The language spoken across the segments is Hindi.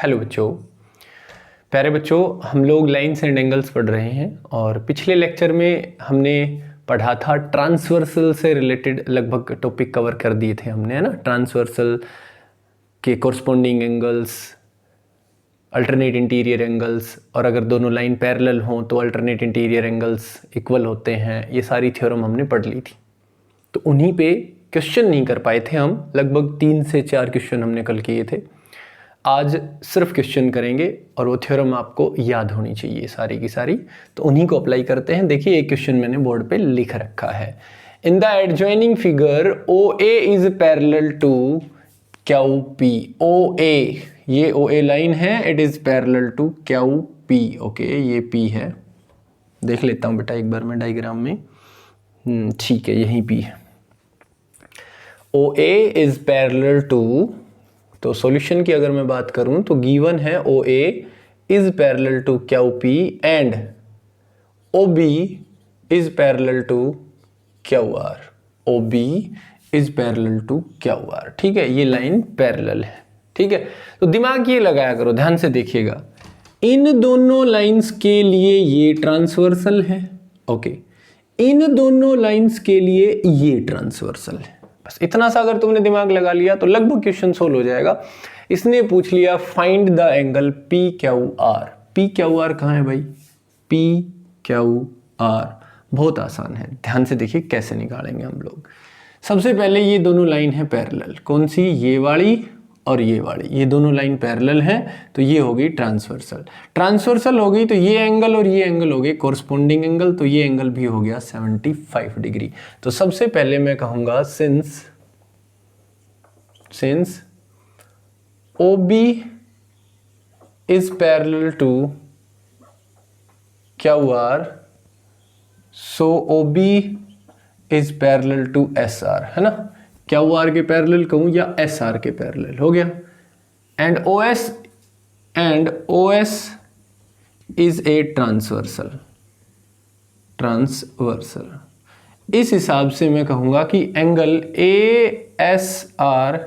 हेलो बच्चों, प्यारे बच्चों, हम लोग लाइन्स एंड एंगल्स पढ़ रहे हैं और पिछले लेक्चर में हमने पढ़ा था ट्रांसवर्सल से रिलेटेड लगभग टॉपिक कवर कर दिए थे हमने, है ना। ट्रांसवर्सल के corresponding angles, alternate interior angles, और अगर दोनों लाइन पैरेलल हों तो अल्टरनेट इंटीरियर एंगल्स इक्वल होते हैं। ये सारी थ्योरम हमने पढ़ ली थी, तो उन्हीं पे क्वेश्चन नहीं कर पाए थे हम। लगभग 3 से 4 क्वेश्चन हमने कल किए थे। आज सिर्फ क्वेश्चन करेंगे और वो थ्योरम आपको याद होनी चाहिए सारी की सारी, तो उन्हीं को अप्लाई करते हैं। देखिए, एक क्वेश्चन मैंने बोर्ड पे लिख रखा है। In the adjoining figure OA is parallel to QP। OA, ये OA लाइन है, it is parallel to QP। Okay, ये P है। देख लेता हूँ बेटा एक बार मैं डायग्राम में। ठीक है, यही P है। OA इज पैरेलल टू, तो सॉल्यूशन की अगर मैं बात करूं तो गिवन है OA is parallel to QP and OB is parallel to QR। OB is parallel to QR, ठीक है। ये लाइन पैरेलल है, ठीक है। तो दिमाग ये लगाया करो, ध्यान से देखिएगा। इन दोनों लाइंस के लिए ये ट्रांसवर्सल है, ओके। इन दोनों लाइंस के लिए ये ट्रांसवर्सल है। बस इतना सा अगर तुमने दिमाग लगा लिया तो लगभग क्वेश्चन सोल्व हो जाएगा। इसने पूछ लिया find the angle PQR। PQR कहाँ है भाई? PQR बहुत आसान है, ध्यान से देखिए कैसे निकालेंगे हम लोग। सबसे पहले ये दोनों लाइन है पैरेलल। कौन सी? ये वाली और ये वाली, ये दोनों लाइन पैरेलल है, तो ये होगी ट्रांसवर्सल। ट्रांसवर्सल हो गई तो ये एंगल और ये एंगल हो गए कोरस्पॉन्डिंग एंगल, तो ये एंगल भी हो गया 75 डिग्री। तो सबसे पहले मैं कहूंगा since OB is parallel to QR, so OB is parallel to SR, है ना। QR के पैरेलल कहूं या SR के पैरेलल, हो गया। And OS is a transversal. इस हिसाब से मैं कहूंगा कि angle ASR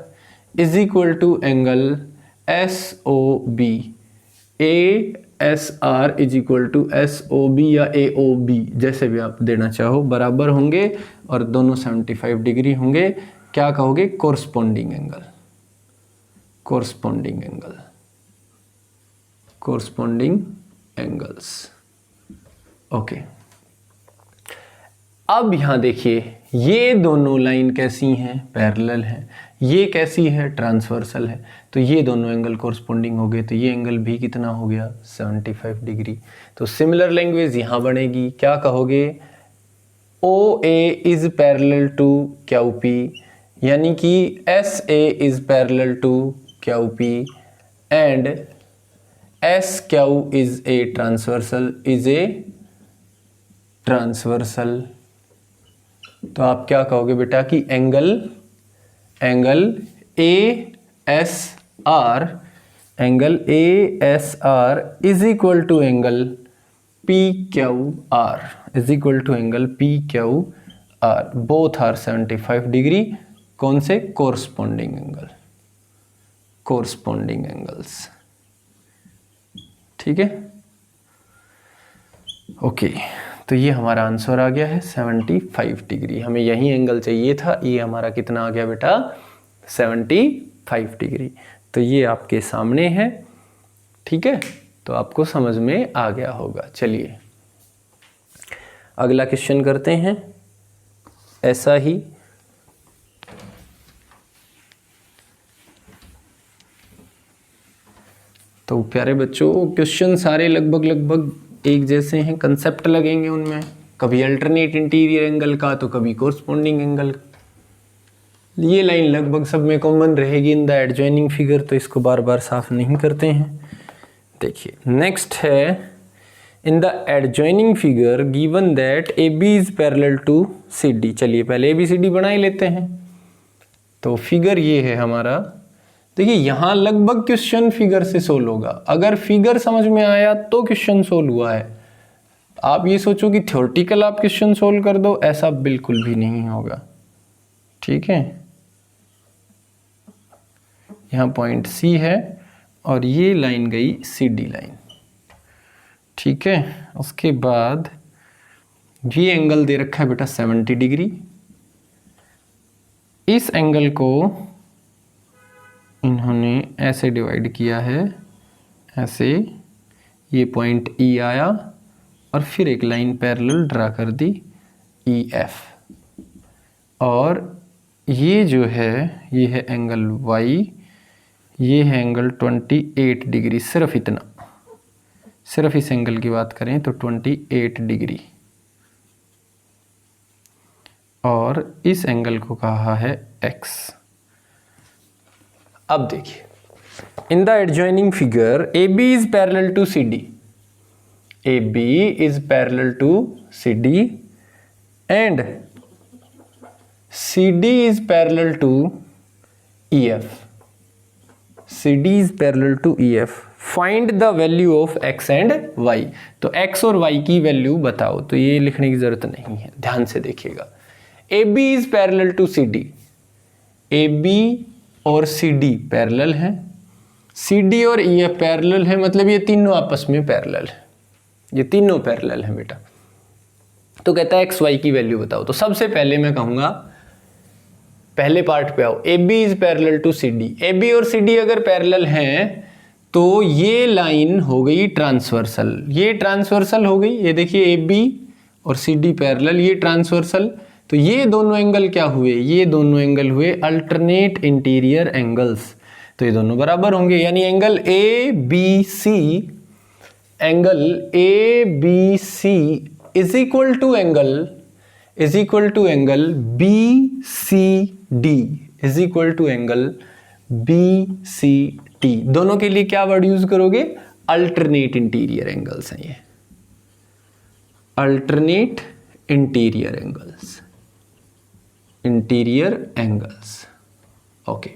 is equal to angle SOB। ASR is equal to SOB या AOB, जैसे भी आप देना चाहो, बराबर होंगे और दोनों 75 डिग्री होंगे। क्या कहोगे? Corresponding angles, okay. अब यहां देखिए, ये दोनों लाइन कैसी हैं? पैरेलल हैं। ये कैसी है? ट्रांसवर्सल है। तो ये दोनों एंगल कोरस्पॉन्डिंग हो गए, तो ये एंगल भी कितना हो गया? 75 डिग्री। तो सिमिलर लैंग्वेज यहां बनेगी। क्या कहोगे? OA is parallel to QP, यानी कि SA is parallel to QP and SQ is a transversal. तो आप क्या कहोगे बेटा कि angle ASR is equal to angle PQR, both are 75 degree. कौन से? कोरस्पॉन्डिंग एंगल्स, ठीक है, ओके। तो ये हमारा आंसर आ गया है 75 डिग्री। हमें यही एंगल चाहिए था। ये हमारा कितना आ गया बेटा? 75 डिग्री। तो ये आपके सामने है, ठीक है। तो आपको समझ में आ गया होगा। चलिए अगला क्वेश्चन करते हैं। ऐसा ही तो प्यारे बच्चों, क्वेश्चन सारे लगभग एक जैसे हैं, कंसेप्ट लगेंगे उनमें, कभी अल्टरनेट इंटीरियर एंगल का तो कभी कोरस्पॉन्डिंग एंगल का। ये लाइन लगभग सब में कॉमन रहेगी इन द एडजॉइनिंग फिगर, तो इसको बार बार साफ नहीं करते हैं। देखिए नेक्स्ट है, in the adjoining figure given that AB is parallel to CD। चलिए पहले ABCD बना ही लेते हैं। तो फिगर ये है हमारा। देखिए यहां लगभग क्वेश्चन फिगर से सोल्व होगा। अगर फिगर समझ में आया तो क्वेश्चन सोल्व हुआ है। आप ये सोचो कि थ्योरेटिकल आप क्वेश्चन सोल्व कर दो, ऐसा बिल्कुल भी नहीं होगा, ठीक है। यहाँ पॉइंट C है और ये लाइन गई CD लाइन, ठीक है। उसके बाद ये एंगल दे रखा है बेटा 70 डिग्री। इस एंगल को इन्होंने ऐसे डिवाइड किया है, ऐसे, ये पॉइंट E आया और फिर एक लाइन पैरेलल ड्रा कर दी EF, और ये जो है ये है एंगल Y, ये है एंगल 28 डिग्री। सिर्फ इतना, सिर्फ इस एंगल की बात करें तो 28 डिग्री, और इस एंगल को कहा है X। अब देखिए, in the adjoining figure AB is parallel to CD, AB is parallel to CD and CD is parallel to EF, CD is parallel to EF। Find the value of X and Y, तो X और Y की वैल्यू बताओ। तो ये लिखने की जरूरत नहीं है, ध्यान से देखिएगा। AB is parallel to CD, AB और CD पैरेलल हैं, CD और EF पैरेलल है, मतलब ये तीनों आपस में पैरेलल है, ये तीनों पैरेलल हैं बेटा। तो कहता है XY की वैल्यू बताओ। तो सबसे पहले मैं कहूंगा पहले पार्ट पे आओ, AB is parallel to CD। AB और CD अगर पैरेलल हैं तो ये लाइन हो गई ट्रांसवर्सल, ये ट्रांसवर्सल हो गई। ये देखिए AB और CD पैरेलल, ये ट्रांसवर्सल। तो ये दोनों एंगल क्या हुए, ये दोनों एंगल हुए अल्टरनेट इंटीरियर एंगल्स, तो ये दोनों बराबर होंगे। यानी angle ABC, angle ABC is equal to angle BCD is equal to angle BCD। दोनों के लिए क्या वर्ड यूज करोगे, अल्टरनेट इंटीरियर एंगल्स हैं ये, alternate interior angles, interior angles, okay.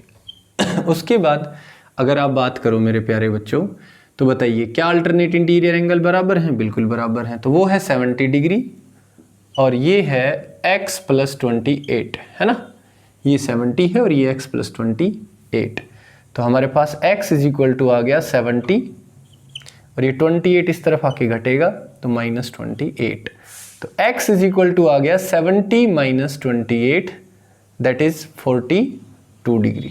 उसके बाद अगर आप बात करो मेरे प्यारे बच्चों, तो बताइए क्या अल्टरनेट इंटीरियर एंगल बराबर हैं, बिल्कुल बराबर हैं। तो वो है 70 डिग्री और ये है x प्लस 28, है ना, ये 70 है और ये x प्लस 28। तो हमारे पास x इज इक्वल टू आ गया 70 और ये 28 इस तरफ आके घटेगा तो -28। तो x इज इक्वल टू आ गया 70 माइनस 28, दैट इज 42 डिग्री।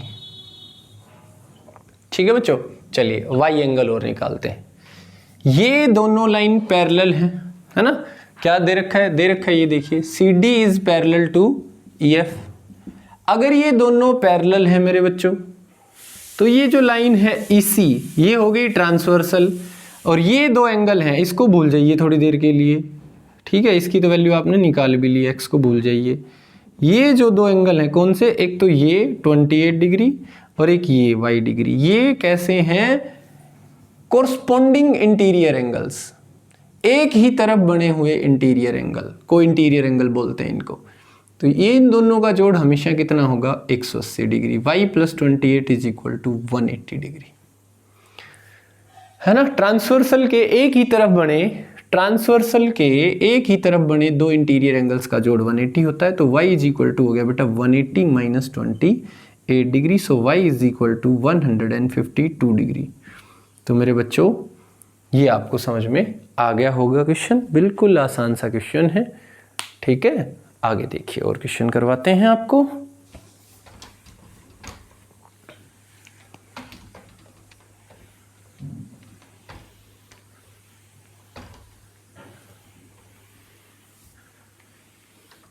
ठीक है बच्चों, चलिए y एंगल और निकालते हैं। ये दोनों लाइन पैरेलल हैं, है ना। क्या दे रखा है, दे रखा है ये देखिए CD is parallel to EF। अगर ये दोनों पैरेलल हैं मेरे बच्चों, तो ये जो लाइन है EC ये हो गई ट्रांसवर्सल, और ये दो एंगल हैं, इसको भूल जाइए थोड़ी देर के लिए, ठीक है। इसकी तो वैल्यू आपने निकाल भी ली, x को भूल जाइए। ये जो दो एंगल हैं कौन से, एक तो ये 28 डिग्री और एक ये y डिग्री, ये कैसे हैं, कोरस्पॉन्डिंग इंटीरियर एंगल्स, एक ही तरफ बने हुए इंटीरियर एंगल को इंटीरियर एंगल बोलते हैं इनको। तो ये इन दोनों का जोड़ हमेशा कितना होगा, 180 degree. y plus 28 is equal to 180 degree, है ना। ट्रांसवर्सल के एक ही तरफ बने, ट्रांसवर्सल के एक ही तरफ बने दो इंटीरियर एंगल्स का जोड़ 180 होता है। तो y इज इक्वल टू हो गया बेटा 180 minus 28 degree, so y is equal to 152 degree. तो मेरे बच्चों ये आपको समझ में आ गया होगा क्वेश्चन, बिल्कुल आसान सा क्वेश्चन है, ठीक है। आगे देखिए और क्वेश्चन करवाते हैं आपको।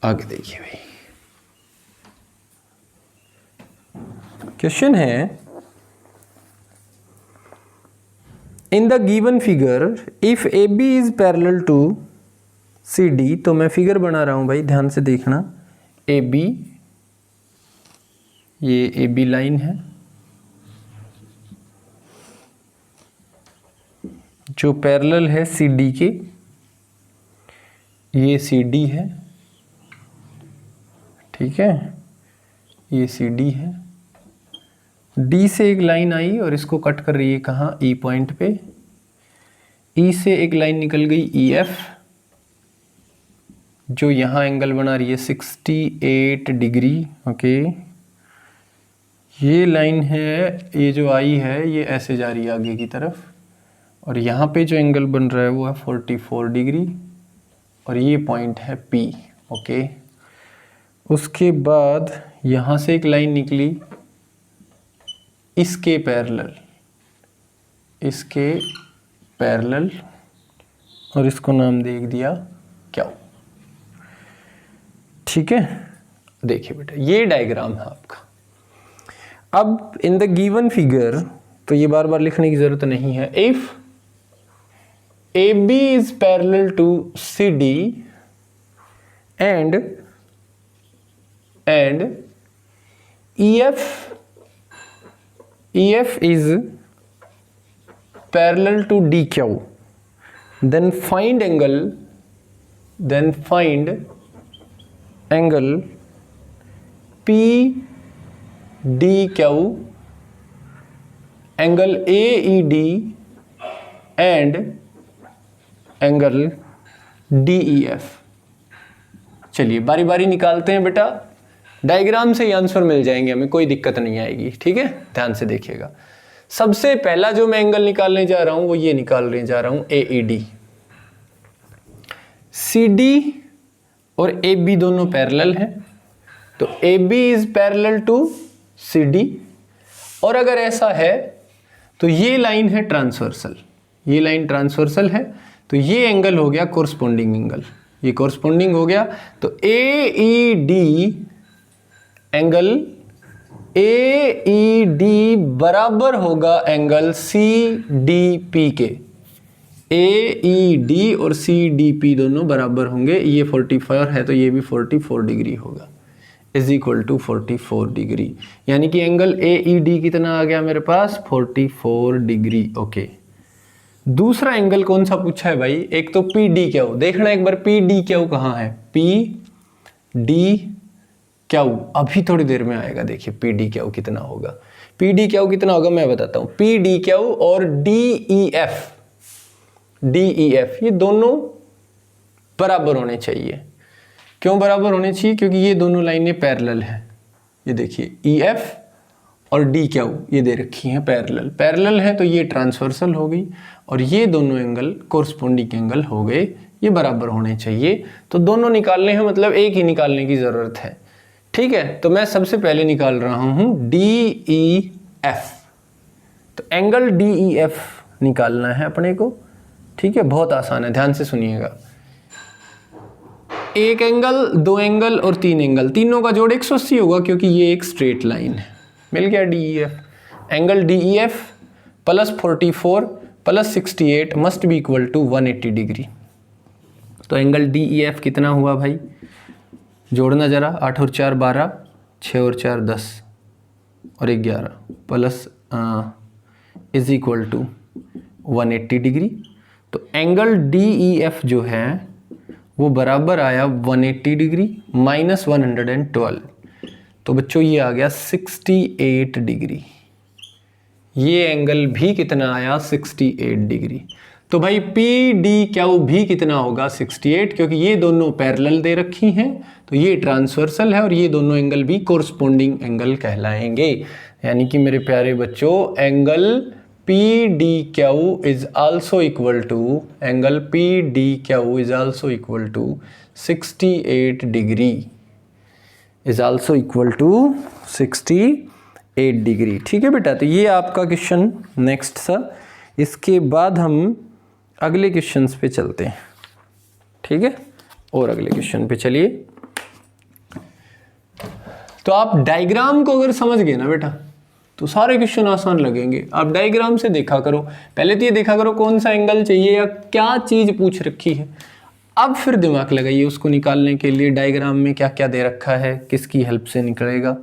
आगे देखिए भाई, क्वेश्चन है in the given figure if AB is parallel to CD। तो मैं फिगर बना रहा हूं भाई, ध्यान से देखना। AB, ये AB लाइन है जो पैरेलल है CD के, ये CD है, ठीक है, ये CD है। D से एक लाइन आई और इसको कट कर रही है कहाँ, E पॉइंट पे। E से एक लाइन निकल गई EF जो यहाँ एंगल बना रही है 68 डिग्री, ओके। ये लाइन है, ये जो आई है ये ऐसे जा रही है आगे की तरफ, और यहाँ पे जो एंगल बन रहा है वो है 44 डिग्री, और ये पॉइंट है P। ओके, उसके बाद यहाँ से एक लाइन निकली इसके पैरेलल, और इसको नाम दे दिया क्या। ठीक है, देखिए बेटा ये डायग्राम है आपका। अब इन द गिवन फिगर, तो ये बार बार लिखने की जरूरत नहीं है। If AB is parallel to CD and EF is parallel to DQ, then find angle PDQ, angle AED and angle DEF। चलिए बारी बारी निकालते हैं बेटा, डायग्राम से ही आंसर मिल जाएंगे हमें, कोई दिक्कत नहीं आएगी। ठीक है, ध्यान से देखिएगा। सबसे पहला जो मैं एंगल निकालने जा रहा हूं वो ये निकालने जा रहा हूं AED। CD और AB दोनों पैरेलल हैं, तो AB is parallel to CD, और अगर ऐसा है तो ये लाइन है ट्रांसवर्सल, ये लाइन ट्रांसवर्सल है, तो ये एंगल हो गया कोरस्पोंडिंग एंगल, ये कोरस्पोंडिंग हो गया। तो AED एंगल AED बराबर होगा एंगल CDP के। AED और CDP दोनों बराबर होंगे, ये 44 है तो ये भी 44 डिग्री होगा, इज इक्वल टू 44 डिग्री। यानी कि एंगल AED कितना आ गया मेरे पास, 44 डिग्री। ओके, दूसरा एंगल कौन सा पूछा है भाई, एक तो PDQ, देखना एक बार PDQ कहाँ है, PDQ अभी थोड़ी देर में आएगा। देखिए PDQ कितना होगा, PDQ कितना होगा मैं बताता हूँ। PDQ और DEF ये दोनों बराबर होने चाहिए। क्यों बराबर होने चाहिए, क्योंकि ये दोनों लाइनें पैरेलल हैं। ये देखिए EF और DQ ये दे रखी हैं पैरेलल है, तो ये ट्रांसवर्सल हो गई, और ये दोनों एंगल कोरस्पोंडिंग एंगल हो गए, ये बराबर होने चाहिए। तो दोनों निकालने हैं, मतलब एक ही निकालने की ज़रूरत है। ठीक है, तो मैं सबसे पहले निकाल रहा हूँ DEF। तो एंगल DEF निकालना है अपने को। ठीक है, बहुत आसान है, ध्यान से सुनिएगा। एक एंगल, दो एंगल और तीन एंगल, तीनों का जोड़ 180 होगा, क्योंकि ये एक स्ट्रेट लाइन है। मिल गया DEF। Angle DEF plus 44 plus 68 must be equal to 180 degree. तो एंगल DEF कितना हुआ भाई, जोड़ना जरा, 8 और 4 12, 6 और 4 10 और 11 plus is equal to 180 degree. तो एंगल DEF जो है वो बराबर आया 180 डिग्री माइनस 112, तो बच्चों ये आ गया 68 डिग्री। ये एंगल भी कितना आया, 68 डिग्री। तो भाई PDQ भी कितना होगा, 68, क्योंकि ये दोनों पैरेलल दे रखी हैं, तो ये ट्रांसवर्सल है, और ये दोनों एंगल भी कोरस्पोंडिंग एंगल कहलाएंगे। यानी कि मेरे प्यारे बच्चों, angle PDQ is also equal to, angle PDQ is also equal to 68 degree, is also equal to 68 degree. ठीक है बेटा, तो ये आपका क्वेश्चन नेक्स्ट था। इसके बाद हम अगले क्वेश्चंस पे चलते हैं। ठीक है, और अगले क्वेश्चन पे चलिए। तो आप डायग्राम को अगर समझ गए ना बेटा, तो सारे क्वेश्चन आसान लगेंगे। आप डायग्राम से देखा करो, पहले तो ये देखा करो कौन सा एंगल चाहिए या क्या चीज पूछ रखी है, अब फिर दिमाग लगाइए उसको निकालने के लिए डायग्राम में क्या क्या दे रखा है, किसकी हेल्प से निकलेगा।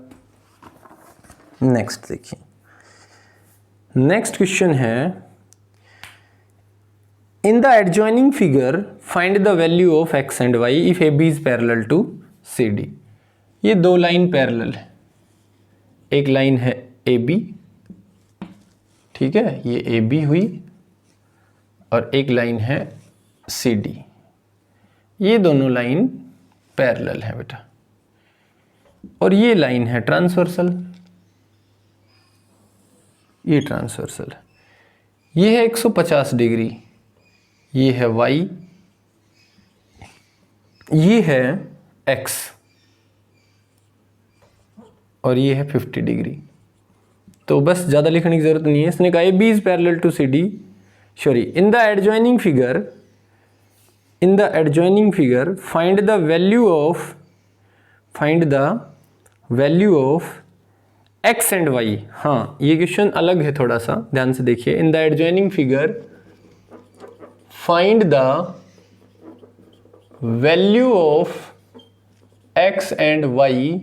नेक्स्ट देखिए, नेक्स्ट क्वेश्चन है, in the adjoining figure find the value of x and y if AB is parallel to CD। ये दो लाइन पैरेलल है, एक लाइन है AB, ठीक है, ये AB हुई, और एक लाइन है CD। ये दोनों लाइन पैरेलल है बेटा, और ये लाइन है ट्रांसवर्सल। ये ट्रांसवर्सल है, ये है 150 डिग्री, ये है y, ये है x और ये है 50 डिग्री। तो बस ज़्यादा लिखने की ज़रूरत नहीं है। इसने कहा A B is parallel to C D, sorry in the adjoining figure find the value of x and y। हाँ, ये क्वेश्चन अलग है थोड़ा सा, ध्यान से देखिए। In the adjoining figure find the value of x and y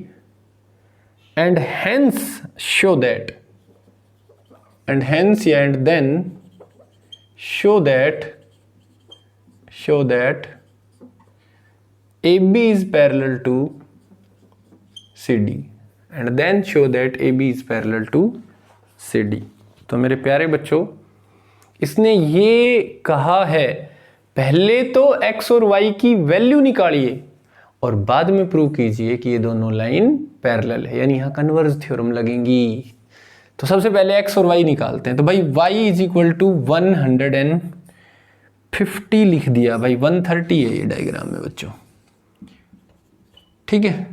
and hence show that and then show that AB is parallel to CD and then show that AB is parallel to CD। तो मेरे प्यारे बच्चों, इसने ये कहा है पहले तो x और y की वैल्यू निकालिए और बाद में प्रूव कीजिए कि ये दोनों लाइन पैरेलल है, यानी यहाँ कन्वर्ज थ्योरम लगेंगी। तो सबसे पहले x और y निकालते हैं। तो भाई y इज इक्वल टू 150 लिख दिया, भाई 130 है ये डायग्राम में बच्चों, ठीक है।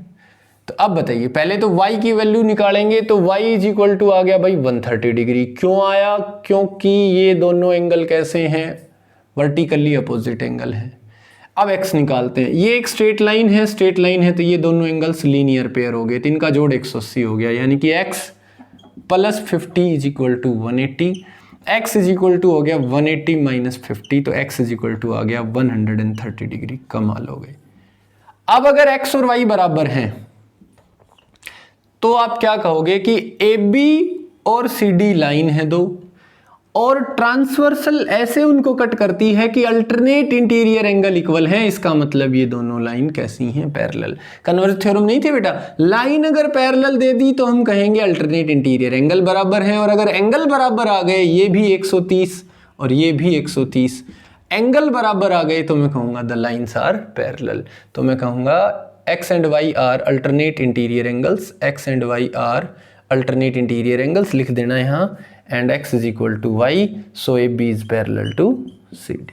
तो अब बताइए, पहले तो y की वैल्यू निकालेंगे तो y इज इक्वल टू आ गया भाई 130 डिग्री। क्यों आया? क्योंकि ये दोनों एंगल कैसे हैं? वर्टिकली अपोजिट एंगल है। अब x निकालते हैं। ये एक स्ट्रेट लाइन है तो ये दोनों एंगल्स लीनियर पेयर हो गए, तो इनका जोड़ 180 हो गया, यानी कि x plus 50 is equal to 180, x is equal to हो गया 180 माइनस 50, तो x इज इक्वल टू आ गया 130 डिग्री। कमाल हो गई। अब अगर x और y बराबर हैं तो आप क्या कहोगे कि AB और CD लाइन है दो, और ट्रांसवर्सल ऐसे उनको कट करती है कि अल्टरनेट इंटीरियर एंगल इक्वल है। इसका मतलब ये दोनों लाइन कैसी हैं? पैरेलल। कन्वर्ज थ्योरम नहीं थे बेटा, लाइन अगर पैरेलल दे दी तो हम कहेंगे अल्टरनेट इंटीरियर एंगल बराबर है, और अगर एंगल बराबर आ गए, ये भी 130 और ये भी 130 एंगल बराबर आ गए, तो मैं कहूंगा द लाइन्स आर पैरेलल। तो मैं कहूंगा x and y are alternate interior angles, x and y are alternate interior angles लिख देना यहाँ, and x is equal to y, so AB is parallel to CD।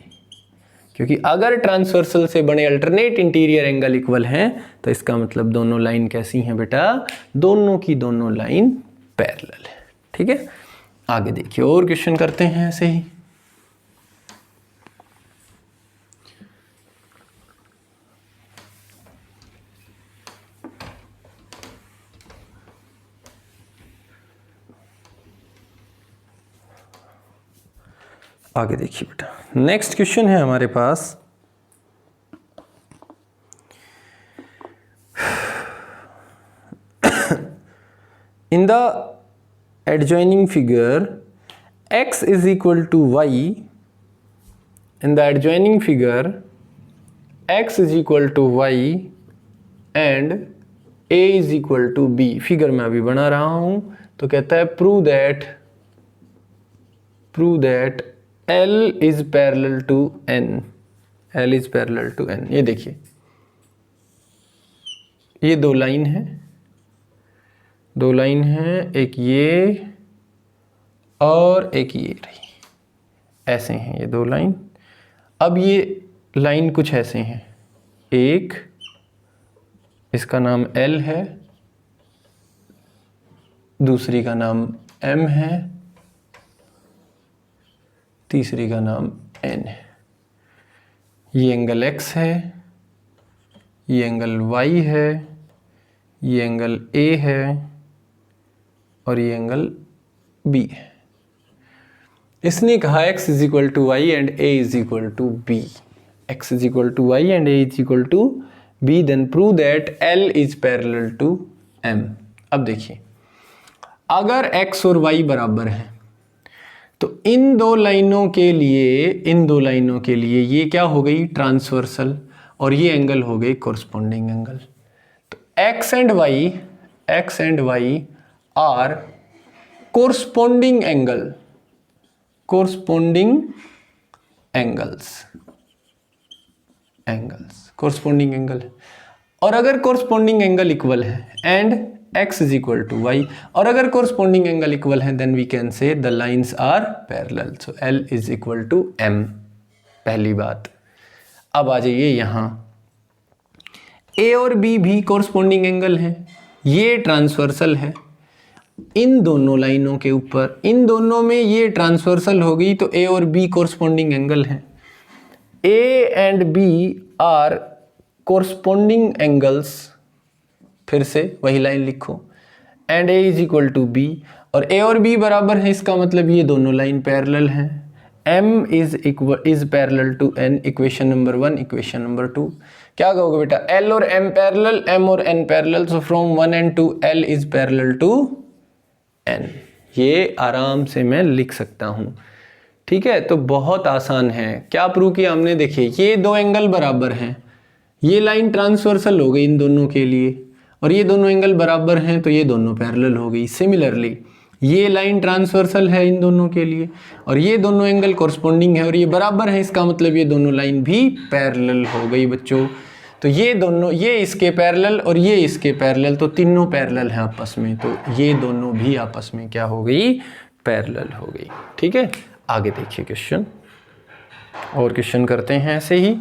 क्योंकि अगर ट्रांसवर्सल से बने अल्टरनेट इंटीरियर एंगल इक्वल हैं तो इसका मतलब दोनों लाइन कैसी हैं बेटा? दोनों की दोनों लाइन पैरेलल है, ठीक है। आगे देखिए, और क्वेश्चन करते हैं ऐसे ही। आगे देखिए बेटा, नेक्स्ट क्वेश्चन है हमारे पास। In the adjoining figure x is equal to y, in the adjoining figure x is equal to y and a is equal to b। Figure मैं अभी बना रहा हूं, तो कहता है prove that L is parallel to N, L is parallel to N। ये देखिए, ये दो लाइन है, एक ये और एक ये रही, ऐसे हैं ये दो लाइन। अब ये लाइन कुछ ऐसे हैं, एक इसका नाम L है, दूसरी का नाम M है, तीसरी का नाम N है। ये एंगल X है, ये एंगल Y है, ये एंगल A है और ये एंगल B है। इसने कहा x is equal to y and a is equal to b, x is equal to y and a is equal to b, then prove that L is parallel to M। अब देखिए, अगर x और y बराबर हैं तो इन दो लाइनों के लिए ये क्या हो गई? ट्रांसवर्सल, और ये एंगल हो गई कोरस्पॉन्डिंग एंगल। तो x and y are corresponding angle है। और अगर कोरस्पॉन्डिंग एंगल इक्वल है and x is equal to y, और अगर कोरस्पॉन्डिंग एंगल इक्वल है then we can say the lines are parallel, so l is equal to m, पहली बात। अब आ जाइए यहाँ, a और b भी कोरस्पॉन्डिंग एंगल है, ये ट्रांसवर्सल है इन दोनों लाइनों के ऊपर, इन दोनों में ये ट्रांसवर्सल हो गई तो a और b कोरस्पॉन्डिंग एंगल है। a and b are corresponding angles, फिर से वही लाइन लिखो, and a is equal to b, और a और b बराबर है, इसका मतलब ये दोनों लाइन पैरेलल हैं। m is parallel to n, equation number 1, equation number 2। क्या कहोगे बेटा, l और m पैरेलल, m और n parallel, so from 1 and 2 l is parallel to n, ये आराम से मैं लिख सकता हूँ। ठीक है, तो बहुत आसान है। क्या प्रूव किया हमने, देखिए ये दो एंगल बराबर हैं, ये लाइन ट्रांसवर्सल हो गई इन दोनों के लिए, और ये दोनों एंगल बराबर हैं तो ये दोनों पैरेलल हो गई। सिमिलरली ये लाइन ट्रांसवर्सल है इन दोनों के लिए, और ये दोनों एंगल कॉरस्पॉन्डिंग है और ये बराबर है, इसका मतलब ये दोनों लाइन भी पैरेलल हो गई बच्चों। तो ये दोनों, ये इसके पैरेलल और ये इसके पैरेलल, तो तीनों पैरेलल हैं आपस में, तो ये दोनों भी आपस में क्या हो गई, पैरेलल हो गई। ठीक है, आगे देखिए क्वेश्चन, और क्वेश्चन करते हैं ऐसे ही।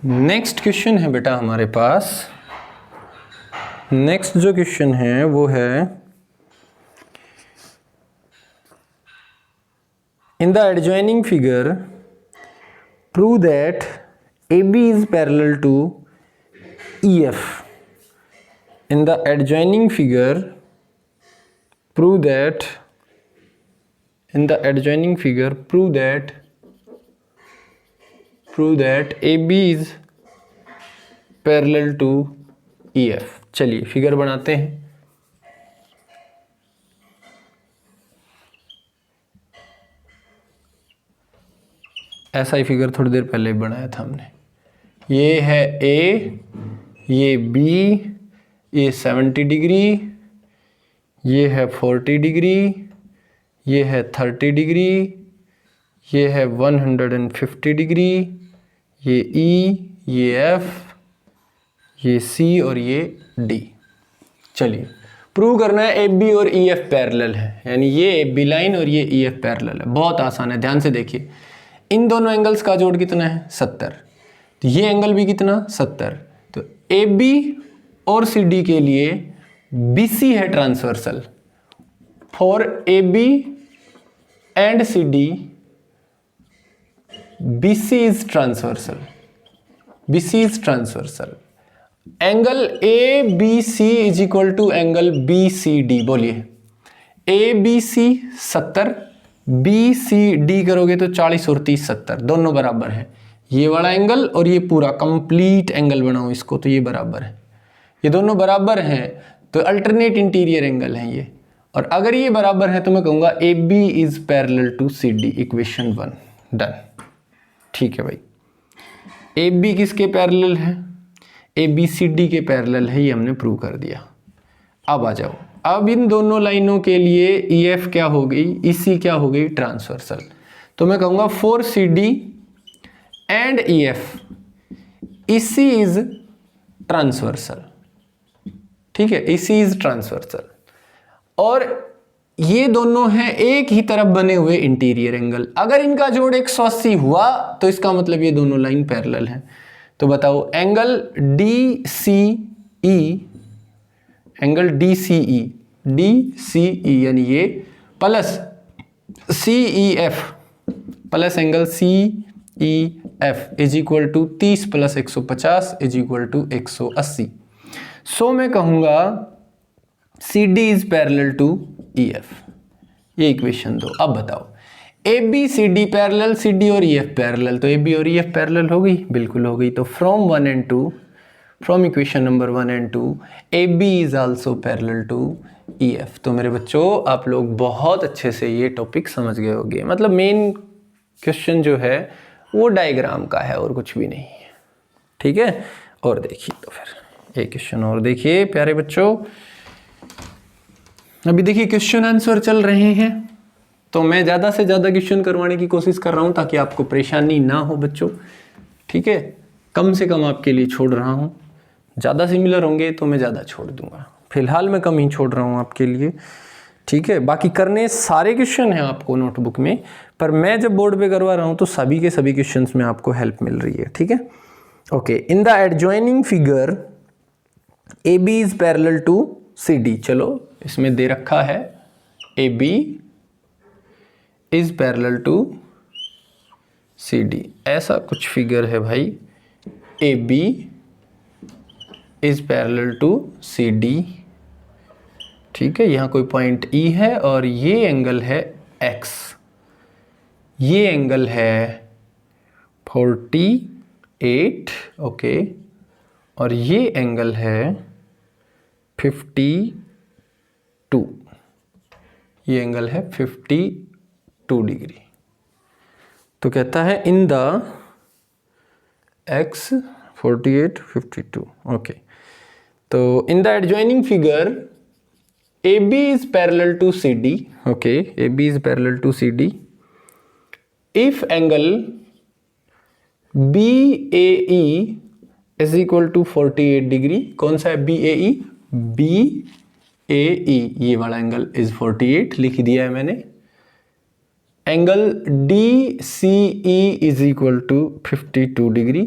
नेक्स्ट क्वेश्चन है बेटा हमारे पास, नेक्स्ट जो क्वेश्चन है वो है, in the adjoining figure prove that AB is parallel to EF. In the adjoining figure, prove that AB is parallel to EF. चलिए फिगर बनाते हैं। ऐसा ही फिगर थोड़ी देर पहले बनाया था हमने। ये है A, ये B, ये 70 डिग्री, ये है 40 डिग्री, ये है 30 डिग्री, ये है 150 डिग्री, ये E, ये F, ये C और ये D। चलिए प्रूव करना है AB और EF पैरेलल है, यानी ये AB लाइन और ये EF पैरेलल है। बहुत आसान है, ध्यान से देखिए। इन दोनों एंगल्स का जोड़ कितना है, 70, तो ये एंगल भी कितना, 70। तो AB और CD के लिए BC है transversal, for AB and CD BC is transversal, BC is transversal. Angle ABC is equal to angle BCD, बोलिए ABC 70, BCD करोगे तो 40 और 30 70, दोनों बराबर है। ये वाला एंगल और ये पूरा कंप्लीट एंगल बनाओ इसको, तो ये बराबर है, ये दोनों बराबर हैं, तो अल्टरनेट इंटीरियर एंगल है ये। और अगर ये बराबर है तो मैं कहूँगा AB is parallel to CD, equation 1 done. ठीक है भाई, AB किसके पैरेलल है, ABCD के पैरेलल है, ये हमने प्रूव कर दिया। अब आ जाओ, अब इन दोनों लाइनों के लिए EF क्या हो गई, EC क्या हो गई, ट्रांसवर्सल। तो मैं कहूँगा for CD and EF EC is transversal. ठीक है, EC इज ट्रांसवर्सल, और ये दोनों हैं एक ही तरफ बने हुए इंटीरियर एंगल। अगर इनका जोड़ 180 हुआ तो इसका मतलब ये दोनों लाइन पैरेलल हैं। तो बताओ एंगल DCE यानी ये plus CEF plus angle CEF is equal to 30 plus 150 is equal to 180। So मैं कहूँगा CD is parallel to EF, ये इक्वेशन दो। अब बताओ ABCD पैरेलल, CD और EF पैरेलल, तो AB और EF पैरेलल हो गई, बिल्कुल हो गई। तो from 1 and 2, from equation number 1 and 2 AB is also parallel to EF। तो मेरे बच्चों आप लोग बहुत अच्छे से ये टॉपिक समझ गए होंगे। मतलब मेन क्वेश्चन जो है वो डायग्राम का है और कुछ भी नहीं है। ठीक है, और देखिए तो फिर एक क्वेश्चन और देखिए प्यारे बच्चों, अभी देखिए क्वेश्चन आंसर चल रहे हैं, तो मैं ज़्यादा से ज़्यादा क्वेश्चन करवाने की कोशिश कर रहा हूँ ताकि आपको परेशानी ना हो बच्चों, ठीक है। कम से कम आपके लिए छोड़ रहा हूँ, ज़्यादा सिमिलर होंगे तो मैं ज़्यादा छोड़ दूंगा, फिलहाल मैं कम ही छोड़ रहा हूँ आपके लिए, ठीक है। बाकी करने सारे क्वेश्चन हैं आपको नोटबुक में, पर मैं जब बोर्ड पे करवा रहा हूँ तो सभी के सभी क्वेश्चंस में आपको हेल्प मिल रही है, ठीक है। Okay, in the adjoining figure A B is parallel to C D. चलो इसमें दे रखा है A B is parallel to C D, ऐसा कुछ फिगर है भाई, A B is parallel to C D, ठीक है। यहाँ कोई पॉइंट E है और ये एंगल है X, ये एंगल है 48, ओके, और ये एंगल है 52, ये एंगल है 52 डिग्री। तो कहता है इन द X 48 52, ओके। तो इन the adjoining figure AB is parallel to CD, okay, AB is parallel to CD if angle BAE is equal to 48 degree. कौन सा है BAE? BAE ये वाला एंगल is 48 लिख दिया है मैंने। Angle DCE is equal to 52 degree.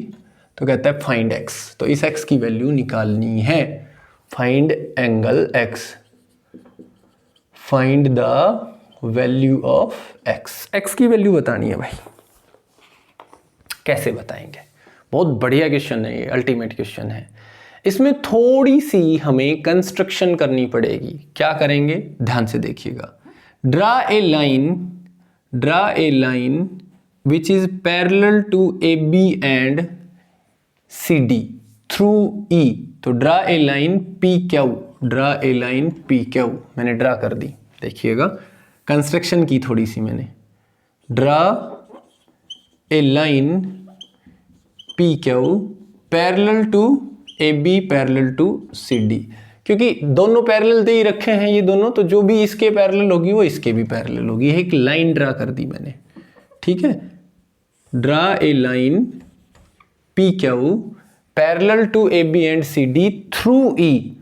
तो कहता है फाइंड x, तो इस x की वैल्यू निकालनी है। Find angle x, find the value of x की वैल्यू बतानी है भाई। कैसे बताएंगे? बहुत बढ़िया क्वेश्चन है ये, अल्टीमेट क्वेश्चन है। इसमें थोड़ी सी हमें कंस्ट्रक्शन करनी पड़ेगी। क्या करेंगे? ध्यान से देखिएगा। Draw a line which is parallel to A B and C D through E. तो draw a line P Q, draw a line P Q मैंने ड्रा कर दी। देखिएगा कंस्ट्रक्शन की थोड़ी सी मैंने। Draw a line P Q parallel to A B parallel to C D, क्योंकि दोनों पैरेलल दे ही रखे हैं ये दोनों, तो जो भी इसके पैरेलल होगी वो इसके भी पैरेलल होगी। एक लाइन ड्रा कर दी मैंने, ठीक है। Draw a line P Q parallel to A B and C D through E,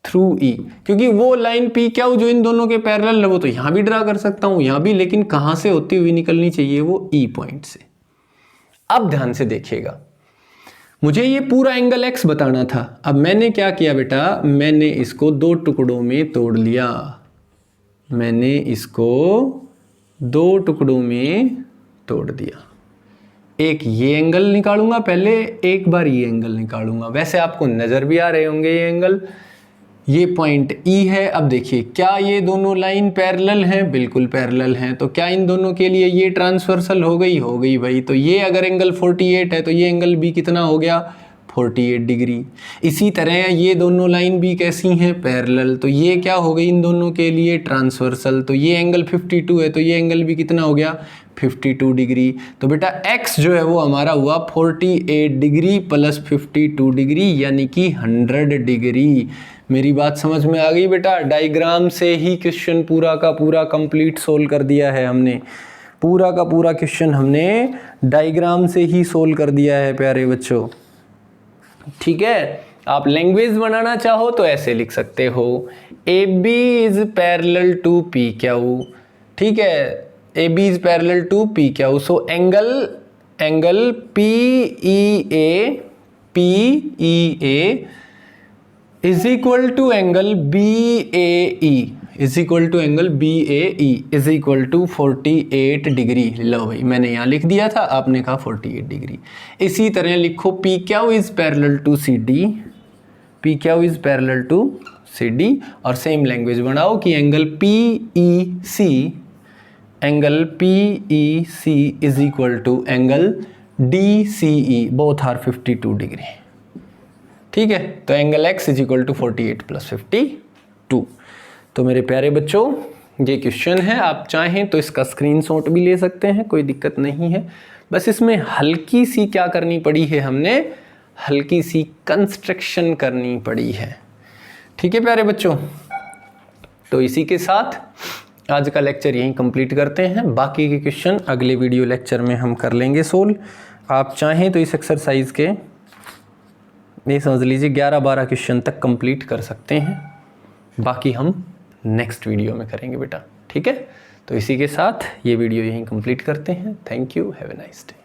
through E, क्योंकि वो लाइन पी क्यू जो इन दोनों के पैरेलल है वो तो यहां भी ड्रा कर सकता हूं, यहां भी, लेकिन कहां से होती हुई निकलनी चाहिए? वो ई पॉइंट से। अब ध्यान से देखिएगा, मुझे ये पूरा एंगल एक्स बताना था। अब मैंने क्या किया बेटा, मैंने इसको दो टुकड़ों में तोड़ लिया। मैंने इसको दो टुकड़ों में तोड़ दिया। एक ये एंगल निकालूंगा पहले, एक बार ये एंगल निकालूंगा। वैसे आपको नजर भी आ रहे होंगे ये एंगल, ये पॉइंट E है। अब देखिए क्या ये दोनों लाइन पैरेलल हैं? बिल्कुल पैरेलल हैं। तो क्या इन दोनों के लिए ये ट्रांसवर्सल हो गई? हो गई भाई। तो ये अगर एंगल 48 है तो ये एंगल भी कितना हो गया? 48 डिग्री। इसी तरह ये दोनों लाइन भी कैसी हैं? पैरेलल। तो ये क्या हो गई इन दोनों के लिए? ट्रांसवर्सल। तो ये एंगल 52 है तो ये एंगल भी कितना हो गया? 52 डिग्री। तो बेटा x जो है वो हमारा हुआ 48 डिग्री प्लस 52 डिग्री, यानी कि 100 डिग्री। मेरी बात समझ में आ गई बेटा? डायग्राम से ही क्वेश्चन पूरा का पूरा कंप्लीट सोल्व कर दिया है हमने। पूरा का पूरा क्वेश्चन हमने डायग्राम से ही सोल्व कर दिया है प्यारे बच्चों, ठीक है। आप लैंग्वेज बनाना चाहो तो ऐसे लिख सकते हो, A B is parallel to P Q, ठीक है। A B is parallel to P Q, so angle P E A is equal to angle BAE is equal to angle BAE is equal to 48 degree. लो भाई मैंने यहाँ लिख दिया था, आपने कहा 48 डिग्री। इसी तरह लिखो PQ is parallel to CD, PQ is parallel to CD, और सेम लैंग्वेज बनाओ कि angle PEC is equal to angle DCE, both are 52 degree, ठीक है। तो angle x is equal to 48 plus 52। तो मेरे प्यारे बच्चों ये क्वेश्चन है, आप चाहें तो इसका स्क्रीनशॉट भी ले सकते हैं, कोई दिक्कत नहीं है। बस इसमें हल्की सी क्या करनी पड़ी है, हमने हल्की सी कंस्ट्रक्शन करनी पड़ी है, ठीक है प्यारे बच्चों, तो इसी के साथ आज का लेक्चर यहीं कंप्लीट करते हैं। बाकी के क्वेश्चन अगले वीडियो लेक्चर में हम कर लेंगे सोल्व। आप चाहें तो इस एक्सरसाइज के ये समझ लीजिए 11-12 क्वेश्चन तक कंप्लीट कर सकते हैं, बाकी हम नेक्स्ट वीडियो में करेंगे बेटा। ठीक है, तो इसी के साथ ये वीडियो यहीं कंप्लीट करते हैं। Thank you, have a nice day.